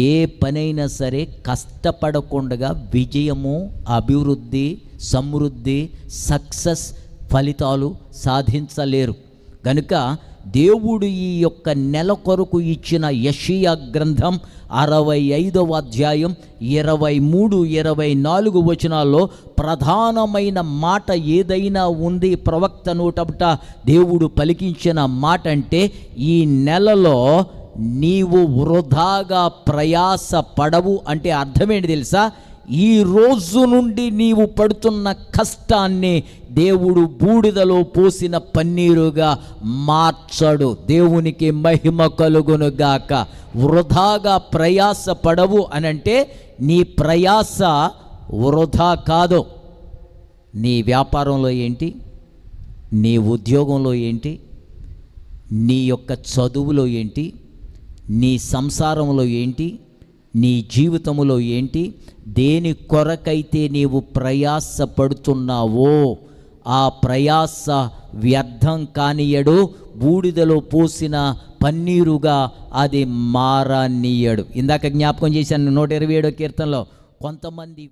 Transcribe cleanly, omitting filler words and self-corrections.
ఏ పనైనా సరే కష్టపడకుండా విజయము, అభివృద్ధి, సమృద్ధి, సక్సెస్, ఫలితాలు సాధించలేరు. కనుక దేవుడు ఈ యొక్క నెల కొరకు ఇచ్చిన యెషయా గ్రంథం 65వ అధ్యాయం 23, 24 వచనాల్లో ప్రధానమైన మాట ఏదైనా ఉంది ప్రవక్త నోటబట దేవుడు పలికించిన మాట అంటే, ఈ నెలలో నీవు వృధాగా ప్రయాస పడవు. అంటే అర్థమేంటి తెలుసా? ఈ రోజు నుండి నీవు పడుతున్న కష్టాన్ని దేవుడు బూడిదలో పోసిన పన్నీరుగా మార్చడు. దేవునికి మహిమ కలుగునుగాక. వృధాగా ప్రయాస పడవు అనంటే నీ ప్రయాస వృధా కాదు. నీ వ్యాపారంలో ఏంటి, నీ ఉద్యోగంలో ఏంటి, నీ యొక్క చదువులో ఏంటి, నీ సంసారంలో ఏంటి, నీ జీవితంలో ఏంటి, దేని కొరకైతే నీవు ప్రయాస పడుతున్నావో ఆ ప్రయాస వ్యర్థం కానియడు, బూడిదలో పోసిన పన్నీరుగా అది మారనీయడు. ఇందాక జ్ఞాపకం చేశాను 127వ కీర్తనలో కొంతమంది